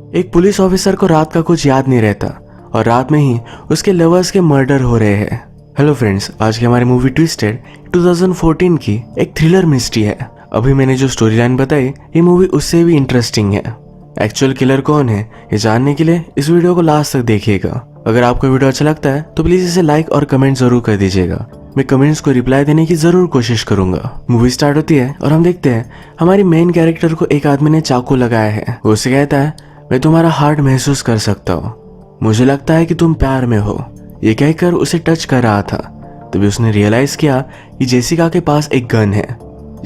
एक police officer को रात का कुछ याद नहीं रहता और रात में ही उसके लवर्स के मर्डर हो रहे हैं। हेलो फ्रेंड्स, आज की हमारी मूवी ट्विस्टेड 2014 की एक थ्रिलर मिस्ट्री है। अभी मैंने जो स्टोरी लाइन बताई ये मूवी उससे भी इंटरेस्टिंग है। एक्चुअल किलर कौन है ये जानने के लिए इस वीडियो को लास्ट तक देखिएगा। अगर आपको वीडियो अच्छा लगता है तो प्लीज इसे लाइक और कमेंट जरूर कर दीजिएगा। मैं कमेंट्स को रिप्लाई देने की जरूर कोशिश करूंगा। मूवी स्टार्ट होती है और हम देखते हैं हमारी मेन कैरेक्टर को एक आदमी ने चाकू लगाया है। वो उसे कहता है, मैं तुम्हारा हार्ट महसूस कर सकता हूँ, मुझे लगता है कि तुम प्यार में हो। ये कहकर उसे टच कर रहा था। तभी उसने रियलाइज किया कि जेसिका के पास एक गन है।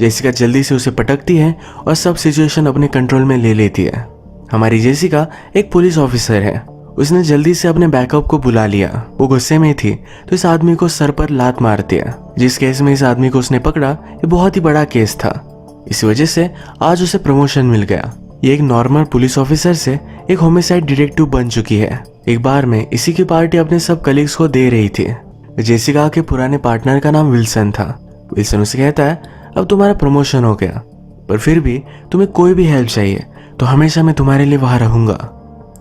जेसिका जल्दी से उसे पटकती है और सब सिचुएशन अपने कंट्रोल में ले लेती है। हमारी जेसिका एक पुलिस ऑफिसर है। उसने जल्दी से अपने बैकअप को बुला लिया। वो गुस्से में थी तो इस आदमी को सर पर लात मार दिया। जिस केस में इस आदमी को उसने पकड़ा ये बहुत ही बड़ा केस था। इस वजह से आज उसे प्रमोशन मिल गया। ये एक नॉर्मल पुलिस ऑफिसर से एक होमिसाइड डिटेक्टिव बन चुकी है। एक बार में इसी की पार्टी अपने सब कलीग्स को दे रही थी। जेसिका के पुराने पार्टनर का नाम विल्सन था। विल्सन उसे कहता है, अब तुम्हारा प्रमोशन हो गया, पर फिर भी तुम्हें कोई भी हेल्प चाहिए तो हमेशा मैं तुम्हारे लिए वहां रहूंगा।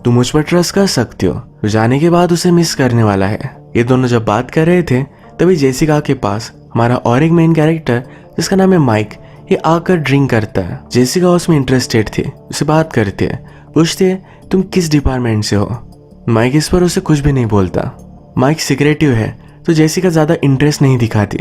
तुम मुझ पर ट्रस्ट कर सकती हो। तो जाने के बाद उसे मिस करने वाला है। ये दोनों जब बात कर रहे थे तभी जेसिका के पास हमारा और एक मेन कैरेक्टर जिसका नाम है माइक ये आकर ड्रिंक करता है। जेसिका उसमें इंटरेस्टेड थी, उसे बात करती है, पूछती है तुम किस डिपार्टमेंट से हो। माइक इस पर उसे कुछ भी नहीं बोलता। माइक सिक्रेटिव है तो जेसिका ज्यादा इंटरेस्ट नहीं दिखाती।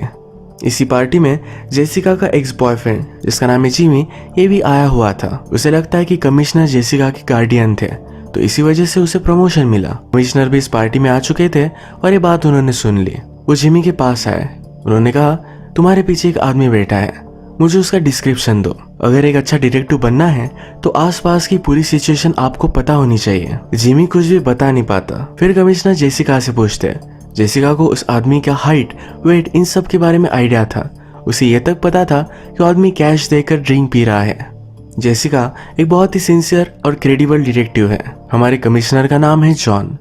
इसी पार्टी में जेसिका का एक्स बॉयफ्रेंड जिसका नाम है जिमी ये भी आया हुआ था। उसे लगता है कि कमिश्नर जेसिका के गार्डियन थे तो इसी वजह से उसे प्रमोशन मिला। कमिश्नर भी इस पार्टी में आ चुके थे और ये बात उन्होंने सुन ली। वो जिमी के पास आए। उन्होंने कहा, तुम्हारे पीछे एक आदमी बैठा है, मुझे उसका डिस्क्रिप्शन दो। अगर एक अच्छा डिटेक्टिव बनना है तो आसपास की पूरी सिचुएशन आपको पता होनी चाहिए। जिमी कुछ भी बता नहीं पाता। फिर कमिश्नर जेसिका से पूछते हैं। जेसिका को उस आदमी का हाइट, वेट इन सब के बारे में आइडिया था। उसे ये तक पता था कि आदमी कैश देकर ड्रिंक पी रहा है। जेसिका एक बहुत ही सिंसियर और क्रेडिबल डिटेक्टिव है। हमारे कमिश्नर का नाम है जॉन।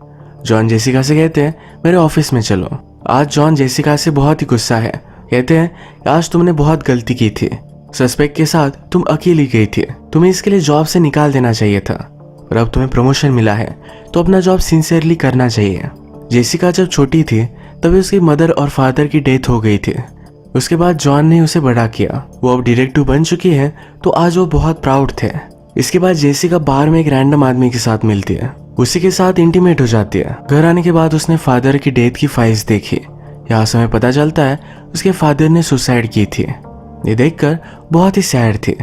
जॉन जेसिका से कहते हैं, मेरे ऑफिस में चलो। आज जॉन जेसिका से बहुत ही गुस्सा है। कहते हैं, आज तुमने बहुत गलती की थी। सस्पेक्ट के साथ तुम अकेली गई थी। तुम्हें इसके लिए जॉब से निकाल देना चाहिए था, और अब तुम्हें प्रमोशन मिला है तो अपना जॉब सिंसियरली करना चाहिए। जेसिका जब छोटी थी तभी उसकी मदर और फादर की डेथ हो गई थी। उसके बाद जॉन ने उसे बड़ा किया। वो अब डिटेक्टिव बन चुकी है तो आज वो बहुत प्राउड थे। इसके बाद जेसिका बार में एक रैंडम आदमी के साथ मिलती है। उसी के साथ इंटीमेट हो जाती है। घर आने के बाद उसने फादर की डेथ की फाइल्स देखी। यहाँ से हमें पता चलता है उसके फादर ने सुसाइड की थी। ये देखकर बहुत ही सैड थी।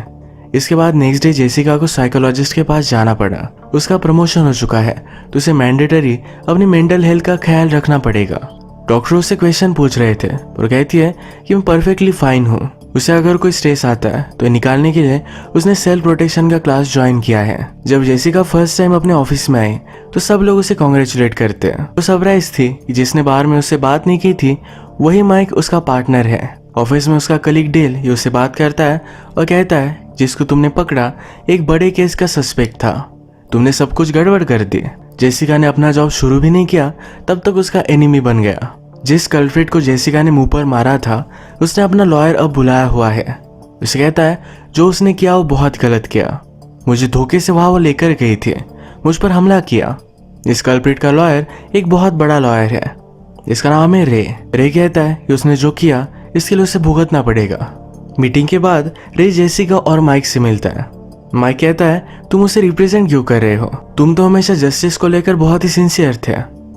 इसके बाद नेक्स्ट डे जेसिका को साइकोलॉजिस्ट के पास जाना पड़ा। उसका प्रमोशन हो चुका है तो उसे मैंडेटरी अपनी मेंटल हेल्थ का ख्याल रखना पड़ेगा। डॉक्टर उससे क्वेश्चन पूछ रहे थे और कहती है कि मैं परफेक्टली फाइन हूँ। उसे अगर कोई स्ट्रेस आता है तो निकालने के लिए उसने सेल्फ प्रोटेक्शन का क्लास ज्वाइन किया है। जब जेसिका फर्स्ट टाइम अपने ऑफिस में आई तो सब लोग उसे कॉन्ग्रेचुलेट करते हैं। वो सरप्राइज थी कि जिसने बार में उससे बात नहीं की थी वही माइक उसका पार्टनर है। ऑफिस में उसका कलीग डेल ये उससे बात करता है और कहता है, जिसको तुमने पकड़ा एक बड़े केस का सस्पेक्ट था, तुमने सब कुछ गड़बड़ कर दी। जेसिका ने अपना जॉब शुरू भी नहीं किया तब तक उसका एनिमी बन गया। जिस कल्प्रिट को जेसिका ने मुंह पर मारा था उसने अपना लॉयर अब बुलाया हुआ है। उसे कहता है, जो उसने किया वो बहुत गलत किया। मुझे धोखे से वहां वो लेकर गई थी, मुझ पर हमला किया। इस कल्प्रिट का लॉयर एक बहुत बड़ा लॉयर है जिसका नाम है रे। रे कहता है कि उसने जो किया इसके लिए उसे भुगतना पड़ेगा। मीटिंग के बाद रे जेसिका और माइक से मिलता है। माइक कहता है, तुम उसे रिप्रेजेंट क्यों कर रहे हो? तुम तो हमेशा जस्टिस को लेकर बहुत ही सिंसियर थे।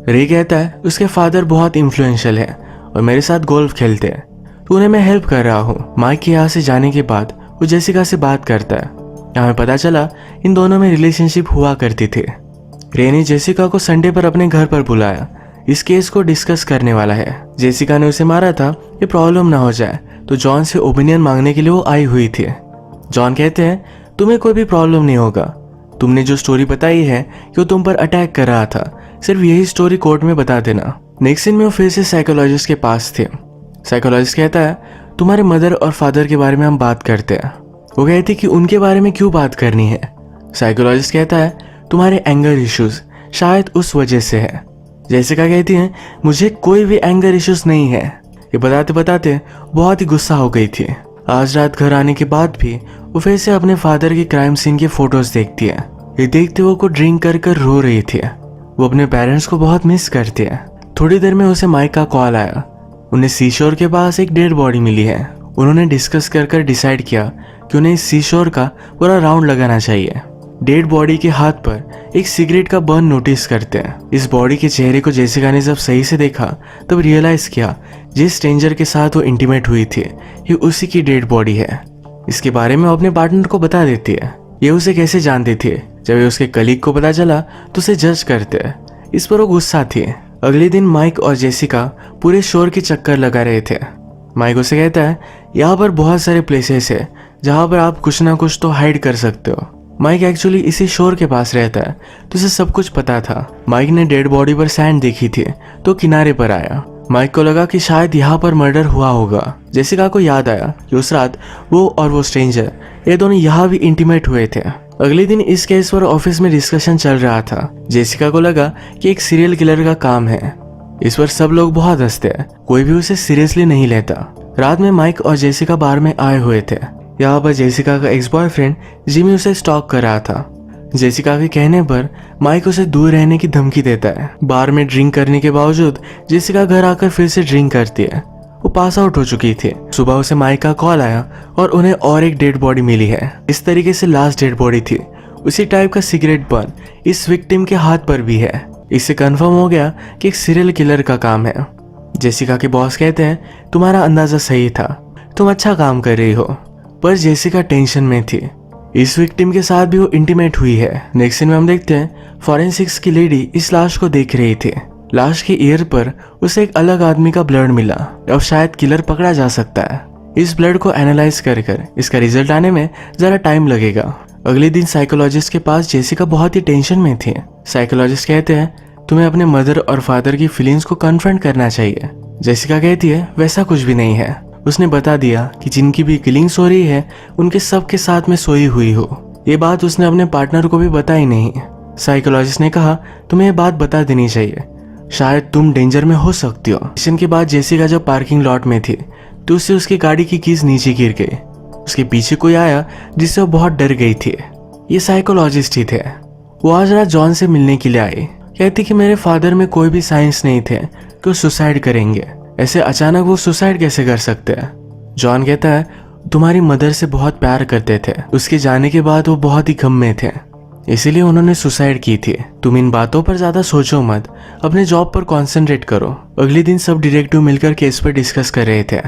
रे कहता है, उसके फादर बहुत इन्फ्लुएंशियल है और मेरे साथ गोल्फ खेलते हैं तो उन्हें मैं हेल्प कर रहा हूँ। माइक के यहाँ से जाने के बाद वो जेसिका से बात करता है। हमें पता चला इन दोनों में रिलेशनशिप हुआ करती थी। रे ने जेसिका को संडे पर अपने घर पर बुलाया। इस केस को डिस्कस करने वाला है। जेसिका ने उसे मारा था, ये प्रॉब्लम ना हो जाए तो जॉन से ओपिनियन मांगने के लिए वो आई हुई थी। जॉन कहते हैं, तुम्हें कोई भी प्रॉब्लम नहीं होगा। तुमने जो स्टोरी बताई है कि वो तुम पर अटैक कर रहा था, सिर्फ यही स्टोरी कोर्ट में बता देना। नेक्स्ट सीन में वो फिर से साइकोलॉजिस्ट के पास थे। साइकोलॉजिस्ट कहता है, तुम्हारे मदर और फादर के बारे में हम बात करते हैं। वो कहती कि उनके बारे में क्यों बात करनी है। साइकोलॉजिस्ट कहता है, तुम्हारे एंगर इश्यूज शायद उस वजह से है। जेसिका कहती है, मुझे कोई भी एंगर इश्यूज नहीं है। ये बताते बताते बहुत ही गुस्सा हो गई थी। आज रात घर आने के बाद भी वो फिर से अपने फादर की क्राइम सीन के फोटोज देखती है। ये देखते वो को ड्रिंक कर कर रो रही थी। वो अपने पेरेंट्स को बहुत मिस करती है। थोड़ी देर में उसे माइक का कॉल आया। उन्हें सीशोर के पास एक डेड बॉडी मिली है। उन्होंने डिस्कस कर कर डिसाइड किया कि उन्हें इस सीशोर का पूरा राउंड लगाना चाहिए। डेड बॉडी के हाथ पर एक सिगरेट का बर्न नोटिस करते हैं। इस बॉडी के चेहरे को जेसिका ने जब सही से देखा तब रियलाइज किया जिस स्ट्रेंजर के साथ वो इंटीमेट हुई थी ये उसी की डेड बॉडी है। इसके बारे में वो अपने पार्टनर को बता देती है। ये उसे कैसे जानती थी? जब ये उसके कलीग को पता चला तो उसे जज करते हैं। इस पर वो गुस्सा थी। अगले दिन माइक और जेसिका पूरे शोर के चक्कर लगा रहे थे। माइक उसे कहता है यहाँ पर बहुत सारे प्लेसेस है जहाँ पर आप कुछ ना कुछ तो हाइड कर सकते हो। माइक एक्चुअली इसी शोर के पास रहता है तो उसे सब कुछ पता था। माइक ने डेड बॉडी पर सैंड देखी थी तो किनारे पर आया। माइक को लगा कि शायद यहाँ पर मर्डर हुआ होगा। जेसिका को याद आया कि उस रात वो और वो स्ट्रेंजर ये दोनों यहाँ भी इंटीमेट हुए थे। अगले दिन इस केस पर ऑफिस में डिस्कशन चल रहा था। जेसिका को लगा कि एक सीरियल किलर का काम है। इस पर सब लोग बहुत हंसते हैं, कोई भी उसे सीरियसली नहीं लेता। रात में माइक और जेसिका बार में आए हुए थे। यहाँ पर जेसिका का एक्स बॉयफ्रेंड जिमी उसे स्टॉक कर रहा था। जेसिका के कहने पर माइक उसे दूर रहने की धमकी देता है। बार में ड्रिंक करने के बावजूद जेसिका घर आकर फिर से ड्रिंक करती है। वो पास आउट हो चुकी थी। सुबह उसे माइक का कॉल आया और उन्हें और एक डेड बॉडी मिली है। इस तरीके से लास्ट डेड बॉडी थी। उसी टाइप का सिगरेट बर्न इस विक्टिम के हाथ पर भी है। इससे कंफर्म हो गया कि एक सीरियल किलर का काम है। जेसिका के बॉस कहते हैं तुम्हारा अंदाजा सही था, तुम अच्छा काम कर रही हो। पर जेसिका टेंशन में थी। इस विक्टिम के साथ भी वो इंटीमेट हुई है। नेक्स्ट सीन में हम देखते हैं फॉरेंसिक्स की लेडी इस लाश को देख रही थी। लाश के ईयर पर उसे एक अलग आदमी का ब्लड मिला। अब शायद किलर पकड़ा जा सकता है। इस ब्लड को एनालाइज कर इसका रिजल्ट आने में जरा टाइम लगेगा। अगले दिन साइकोलॉजिस्ट के पास जेसिका बहुत ही टेंशन में थी। साइकोलॉजिस्ट कहते हैं तुम्हें अपने मदर और फादर की फीलिंग्स को कन्फ्रंट करना चाहिए। जेसिका कहती है वैसा कुछ भी नहीं है। उसने बता दिया कि जिनकी भी किलिंग्स हो रही है उनके सबके साथ में सोई हुई हो। ये बात उसने अपने पार्टनर को भी बताई नहीं। साइकोलॉजिस्ट ने कहा तुम्हें ये बात बता देनी चाहिए, शायद तुम डेंजर में हो सकती हो। मिशन के बाद जेसिका जब पार्किंग लॉट में थी तो उससे उसकी गाड़ी की कीज नीचे गिर गई। उसके पीछे कोई आया जिससे वो बहुत डर गई थी। ये साइकोलॉजिस्ट ही थे। वो आज रात जॉन से मिलने के लिए आई। कहती कि मेरे फादर में कोई भी साइंस नहीं थे कि वो सुसाइड करेंगे। ऐसे अचानक वो सुसाइड कैसे कर सकते हैं? जॉन कहता है तुम्हारी मदर से बहुत प्यार करते थे। उसके जाने के बाद वो बहुत ही गम में थे, इसीलिए उन्होंने सुसाइड की थी। तुम इन बातों पर ज्यादा सोचो मत, अपने जॉब पर कॉन्सेंट्रेट करो। अगले दिन सब डिटेक्टिव मिलकर केस पर डिस्कस कर रहे थे।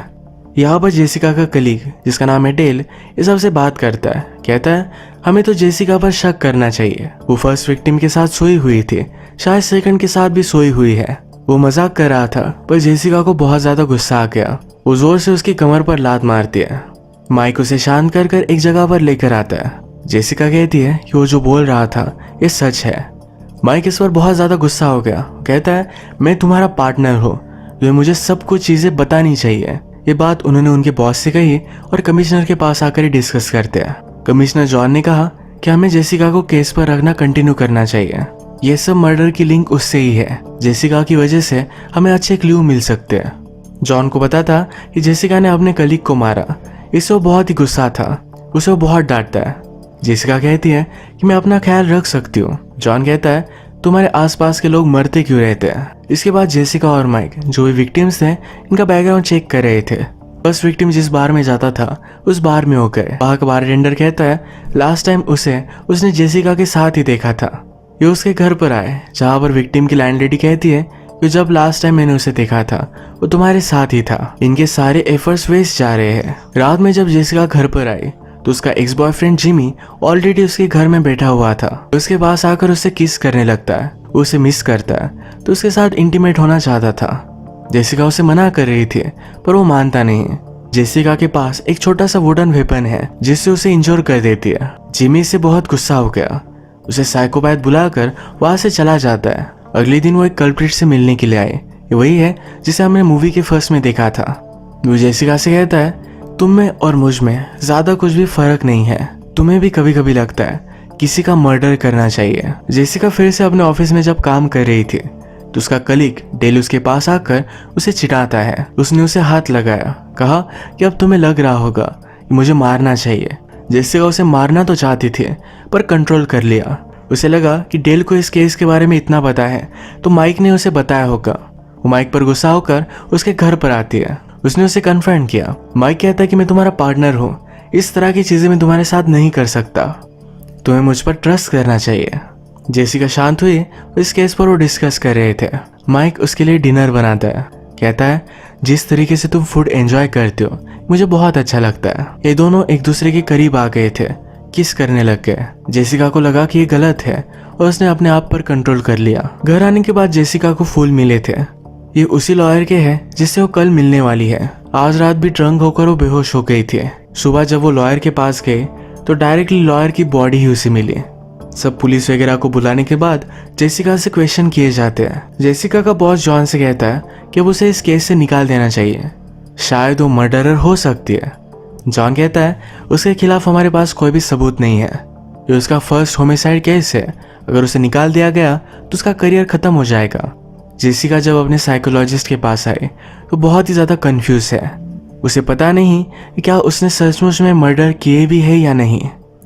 यहाँ पर जेसिका का कलीग जिसका नाम है डेल ये सबसे बात करता है। कहता है हमें तो जेसिका पर शक करना चाहिए। वो फर्स्ट विक्टिम के साथ सोई हुई थी, शायद सेकंड के साथ भी सोई हुई है। वो मजाक कर रहा था पर जेसिका को बहुत ज्यादा गुस्सा आ गया। वो जोर से उसकी कमर पर लात मारती है। माइक उसे शांत कर कर एक जगह पर लेकर आता है। जेसिका कहती है कि वो जो बोल रहा था ये सच है। माइक इस पर बहुत ज्यादा गुस्सा हो गया। कहता है मैं तुम्हारा पार्टनर हूँ, तुम्हें मुझे सब कुछ चीजें बतानी चाहिए। ये बात उन्होंने उनके बॉस से कही और कमिश्नर के पास आकर ही डिस्कस करते हैं। कमिश्नर जॉन ने कहा कि हमें जेसिका को केस पर रखना कंटिन्यू करना चाहिए। ये सब मर्डर की लिंक उससे ही है। जेसिका की वजह से हमें अच्छे क्लू मिल सकते हैं। जॉन को पता था कि जेसिका ने अपने कलीग को मारा, इससे वो बहुत ही गुस्सा था। उसे वो बहुत डांटता है। जेसिका कहती है कि मैं अपना ख्याल रख सकती हूँ। जॉन कहता है तुम्हारे आसपास के लोग मरते क्यों रहते हैं? इसके बाद जेसिका और माइक जो भी विक्टिम्स थे इनका बैकग्राउंड चेक कर रहे थे। फर्स्ट विक्टिम जिस बार में जाता था उस बार में हो गए। वहाँ का बारटेंडर कहता है लास्ट टाइम उसने जेसिका के साथ ही देखा था। ये उसके घर पर आए जहाँ पर विक्टिम की लैंडलेडी कहती है कि जब लास्ट टाइम मैंने उसे देखा था वो तुम्हारे साथ ही था। इनके सारे एफर्ट्स वेस्ट जा रहे हैं। रात में जब जेसिका घर पर आई तो उसका एक्स बॉयफ्रेंड जिमी ऑलरेडी उसके घर में बैठा हुआ था। उसके पास आकर उससे किस करने लगता है। वो उसे मिस करता है तो उसके साथ इंटीमेट होना चाहता था। जेसिका उसे मना कर रही थी पर वो मानता नहीं। जेसिका के पास एक छोटा सा वुडन वेपन है जिससे उसे इंजोर कर देती है। जिमी से बहुत गुस्सा हो गया। उसे साइकोपैथ बुलाकर वहां से चला जाता है। अगले दिन वो एक कल्प्रिट से मिलने के लिए आए। ये वही है जिसे हमने मूवी के फर्स्ट में देखा था। वो जेसिका से कहता है तुम में और मुझ में ज्यादा कुछ भी फर्क नहीं है। तुम्हें भी कभी कभी लगता है किसी का मर्डर करना चाहिए। जेसिका फिर से अपने ऑफिस में जब काम कर रही थी तो उसका कलीग डेल उसके पास आकर उसे चिढ़ाता है। उसने उसे हाथ लगाया, कहा कि अब तुम्हें लग रहा होगा कि मुझे मारना चाहिए। जेसिका उसे मारना तो चाहती थी पर कंट्रोल कर लिया। उसे लगा कि डेल को इस केस के बारे में इतना पता है तो माइक ने उसे बताया होगा। वो माइक पर गुस्सा होकर उसके घर पर आती है। उसने उसे कन्फ्रंट किया। माइक कहता है कि मैं तुम्हारा पार्टनर हूँ, इस तरह की चीजें मैं तुम्हारे साथ नहीं कर सकता, तुम्हें मुझ पर ट्रस्ट करना चाहिए। जेसिका शांत हुई। इस केस पर वो डिस्कस कर रहे थे। माइक उसके लिए डिनर बनाता है। कहता है जिस तरीके से तुम फूड एंजॉय करते हो मुझे बहुत अच्छा लगता है। ये दोनों एक दूसरे के करीब आ गए थे, किस करने लग गए। जेसिका को लगा कि ये गलत है और उसने अपने आप पर कंट्रोल कर लिया। घर आने के बाद जेसिका को फूल मिले थे। ये उसी लॉयर के हैं जिससे वो कल मिलने वाली है। आज रात भी ड्रंक होकर वो बेहोश हो गई थी। सुबह जब वो लॉयर के पास गए तो डायरेक्टली लॉयर की बॉडी ही उसे मिली। सब पुलिस वगैरह को बुलाने के बाद जेसिका से क्वेश्चन किए जाते हैं। जेसिका का बॉस जॉन से कहता है कि वो उसे इस केस से निकाल देना चाहिए, शायद वो मर्डरर हो सकती है। जॉन कहता है उसके खिलाफ हमारे पास कोई भी सबूत नहीं है, ये उसका फर्स्ट होमिसाइड केस है, अगर उसे निकाल दिया गया तो उसका करियर खत्म हो जाएगा। जेसिका जब अपने साइकोलॉजिस्ट के पास आई तो बहुत ही ज़्यादा कंफ्यूज है। उसे पता नहीं कि क्या उसने सचमुच में मर्डर किए भी है या नहीं।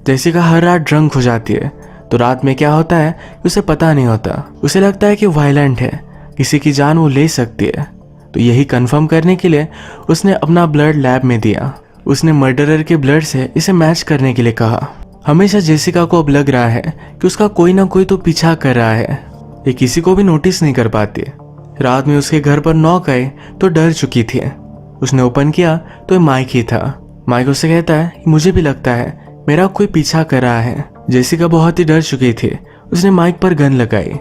जेसिका हर रात ड्रंक हो जाती है तो रात में क्या होता है उसे पता नहीं होता। उसे लगता है कि वायलेंट है, किसी की जान वो ले सकती है। तो यही कंफर्म करने के लिए उसने अपना ब्लड लैब में दिया। उसने मर्डरर के ब्लड से इसे मैच करने के लिए कहा। हमेशा जेसिका को अब लग रहा है कि उसका कोई ना कोई तो पीछा कर रहा है, ये किसी को भी नोटिस नहीं कर पाती। रात में उसके घर पर नॉक आए तो डर चुकी थी। उसने ओपन किया तो माइक ही था। माइक उससे कहता है कि मुझे भी लगता है मेरा कोई पीछा कर रहा है। जेसिका बहुत ही डर चुकी थी। उसने माइक पर गन लगाई।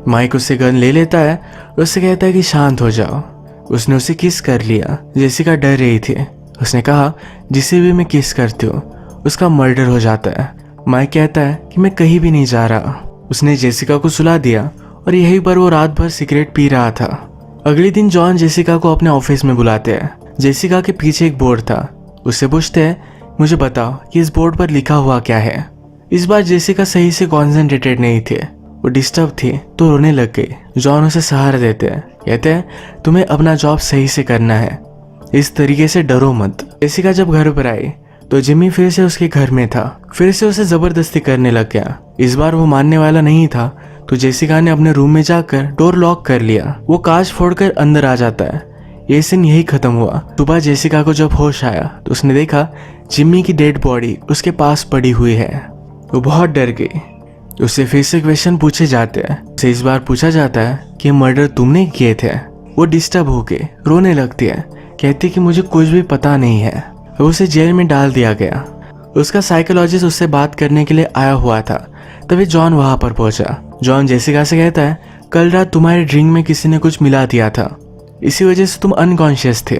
माइक उससे गन ले लेता है और उससे कहता है कि शांत हो जाओ। उसने उसे किस कर लिया। जेसिका डर रही थी। उसने कहा जिसे भी मैं किस करती हूँ उसका मर्डर हो जाता है। माइक कहता है कि मैं कहीं भी नहीं जा रहा। उसने जेसिका को सुला दिया और यहीं पर वो रात भर सिगरेट पी रहा था। अगले दिन जॉन जेसिका को अपने ऑफिस में बुलाते हैं। जेसिका के पीछे एक बोर्ड था। उससे पूछते हैं मुझे बताओ कि इस बोर्ड पर लिखा हुआ क्या है। इस बार जेसिका सही से कॉन्सेंट्रेटेड नहीं थे, वो डिस्टर्ब थी तो रोने लग गई। जॉन उसे सहारा देते हैं, कहते हैं तुम्हें अपना जॉब सही से करना है, इस तरीके से डरो मत। जेसिका जब घर पर आई तो जिमी फिर से उसके घर में था। फिर से उसे जबरदस्ती करने लग गया। इस बार वो मानने वाला नहीं था तो जेसिका ने अपने रूम में जाकर डोर लॉक कर लिया। वो कांच फोड़कर अंदर आ जाता है। ये सीन यही खत्म हुआ। सुबह जेसिका को जब होश आया तो उसने देखा जिम्मी की डेड बॉडी उसके पास पड़ी हुई है। वो बहुत डर गई। उससे फिर से क्वेश्चन पूछे जाते हैं। उसे इस बार पूछा जाता है कि मर्डर तुमने किए थे। वो डिस्टर्ब होके रोने लगती है, कहती कि मुझे कुछ भी पता नहीं है। उसे जेल में डाल दिया गया। उसका साइकोलॉजिस्ट उससे बात करने के लिए आया हुआ था। तभी जॉन वहां पर पहुंचा। जॉन जेसिका से कहता है कल रात तुम्हारे ड्रिंक में किसी ने कुछ मिला दिया था, इसी वजह से तुम अनकॉन्शियस थे,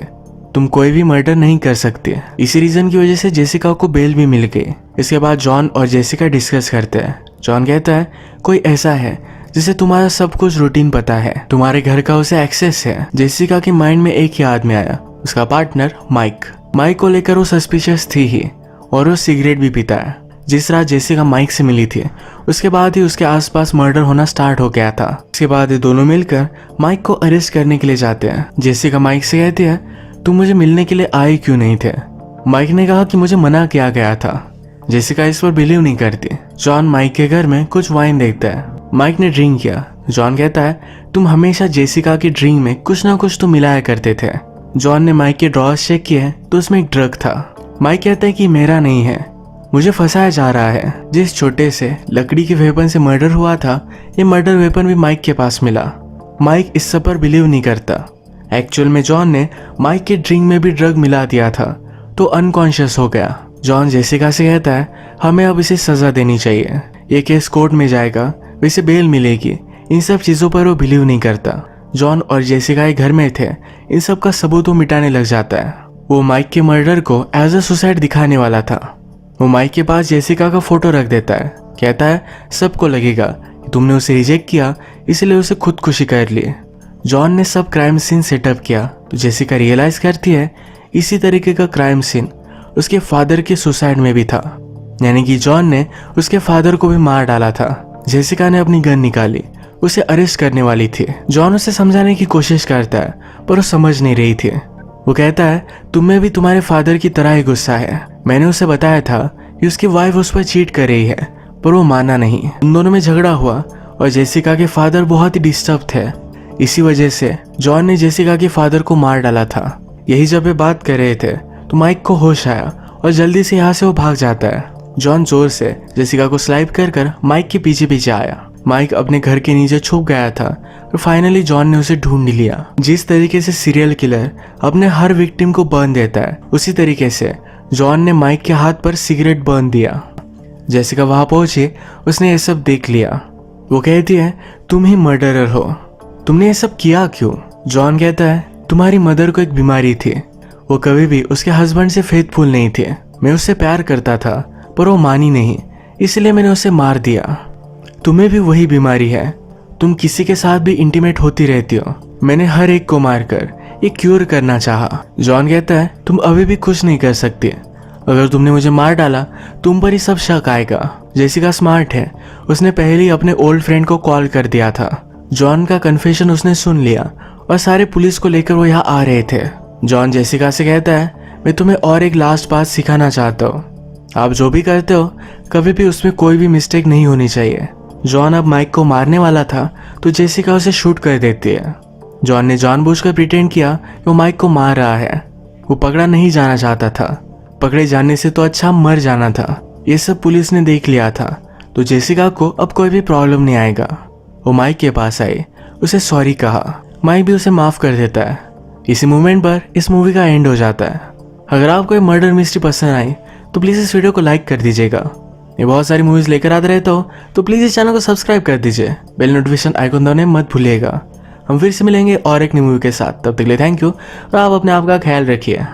तुम कोई भी मर्डर नहीं कर सकते। इसी रीजन की वजह से जेसिका को बेल भी मिल गई। इसके बाद जॉन और जेसिका डिस्कस करते हैं। जॉन कहता है कोई ऐसा है जिसे तुम्हारा सब कुछ रूटीन पता है, तुम्हारे घर का उसे एक्सेस है। जेसिका के माइंड में एक ही आदमी आया, उसका पार्टनर माइक। माइक को लेकर वो सस्पिशियस थी ही और वो सिगरेट भी पीता है। जिस रात जेसिका माइक से मिली थी उसके बाद ही उसके आसपास मर्डर होना स्टार्ट हो गया था। इसके बाद ये दोनों मिलकर माइक को अरेस्ट करने के लिए जाते हैं। जेसिका माइक से कहती है तुम मुझे मिलने के लिए आए क्यों नहीं थे। माइक ने कहा कि मुझे मना किया गया था। जेसिका इस पर बिलीव नहीं करती। जॉन माइक के घर में कुछ वाइन देखता है। माइक ने ड्रिंक किया। जॉन कहता है तुम हमेशा जेसिका की ड्रिंक में कुछ ना कुछ तो मिलाया करते थे। जॉन ने माइक के ड्रॉर्स चेक किए तो उसमें एक ड्रग था। माइक कहता है कि मेरा नहीं है, मुझे फंसाया जा रहा है। जिस छोटे से लकड़ी के वेपन से मर्डर हुआ था ये मर्डर वेपन भी माइक के पास मिला। माइक इस सब पर बिलीव नहीं करता। एक्चुअल में जॉन ने माइक के ड्रिंक में भी ड्रग मिला दिया था तो अनकॉन्शियस हो गया। जॉन जेसिका से कहता है हमें अब इसे सजा देनी चाहिए, ये केस कोर्ट में जाएगा, इसे बेल मिलेगी। इन सब चीजों पर वो बिलीव नहीं करता। जॉन और जेसिका एक घर में थे। इन सब का सबूत वो मिटाने लग जाता है। वो माइक के मर्डर को एज अ सुसाइड दिखाने वाला था। वो माइक के पास जेसिका का फोटो रख देता है। कहता है सबको लगेगा कि तुमने उसे रिजेक्ट किया इसलिए उसे खुदकुशी कर ली। जॉन ने सब क्राइम सीन सेटअप किया तो जेसिका रियलाइज करती है इसी तरीके का क्राइम सीन उसके फादर के सुसाइड में भी था, यानी कि जॉन ने उसके फादर को भी मार डाला था। जेसिका ने अपनी गन निकाली, उसे अरेस्ट करने वाली थी। जॉन उसे समझाने की कोशिश करता है पर वो समझ नहीं रही थी। वो कहता है तुम्हें भी तुम्हारे फादर की तरह ही गुस्सा है। मैंने उसे बताया था कि उसकी वाइफ उस पर चीट कर रही है पर वो माना नहीं। उन दोनों में झगड़ा हुआ और जेसिका के फादर बहुत ही डिस्टर्ब थे। इसी वजह से जॉन ने जेसिका के फादर को मार डाला था। यही जब वे बात कर रहे थे तो माइक को होश आया और जल्दी से यहाँ से वो भाग जाता है। जॉन जोर से जेसिका को स्लाइप कर माइक के पीछे पीछे आया। माइक अपने घर के नीचे छुप गया था और फाइनली जॉन ने उसे ढूंढ लिया। जिस तरीके से सीरियल किलर अपने हर विक्टिम को बर्न देता है, उसी तरीके से जॉन ने माइक के हाथ पर सिगरेट बर्न दिया। जेसिका वहां पहुंची, उसने ये सब देख लिया। वो कहती है, तुम ही मर्डरर हो, तुमने ये सब किया क्यों? जॉन कहता है, तुम्हारी मदर को एक बीमारी थी, वो कभी भी उसके हस्बैंड से फेथफुल नहीं थे। मैं उससे प्यार करता था पर वो मानी नहीं, इसलिए मैंने उसे मार दिया। तुम्हें भी वही बीमारी है, तुम किसी के साथ भी इंटीमेट होती रहती हो। मैंने हर एक को मारकर ये क्यूर करना चाहा। जॉन कहता है, तुम अभी भी कुछ नहीं कर सकती, अगर तुमने मुझे मार डाला तुम पर ही सब शक आएगा। जेसिका स्मार्ट है, उसने पहले ही अपने ओल्ड फ्रेंड को कॉल कर दिया था। जॉन का कन्फेशन उसने सुन लिया और सारे पुलिस को लेकर वो यहाँ आ रहे थे। जॉन जेसिका से कहता है, मैं तुम्हें और एक लास्ट बात सिखाना चाहता हूँ, आप जो भी करते हो कभी भी उसमें कोई भी मिस्टेक नहीं होनी चाहिए। जॉन अब माइक को मारने वाला था तो जेसिका उसे शूट कर देती है। जॉन ने जानबूझकर प्रिटेंड किया कि वो माइक को मार रहा है। वो पकड़ा नहीं जाना चाहता था, पकड़े जाने से तो अच्छा मर जाना था। ये सब पुलिस ने देख लिया था तो जेसिका को अब कोई भी प्रॉब्लम नहीं आएगा। वो माइक के पास आई, उसे सॉरी कहा, माइक भी उसे माफ कर देता है। इसी मोमेंट पर इस मूवी का एंड हो जाता है। अगर आपको ये मर्डर मिस्ट्री पसंद आई तो प्लीज़ इस वीडियो को लाइक कर दीजिएगा। ये बहुत सारी मूवीज़ लेकर आते रहता हो तो प्लीज़ इस चैनल को सब्सक्राइब कर दीजिए। बेल नोटिफिकेशन आइकन दबाने मत भूलिएगा। हम फिर से मिलेंगे और एक नई मूवी के साथ। तब तक के लिए थैंक यू और आप अपने आप का ख्याल रखिए।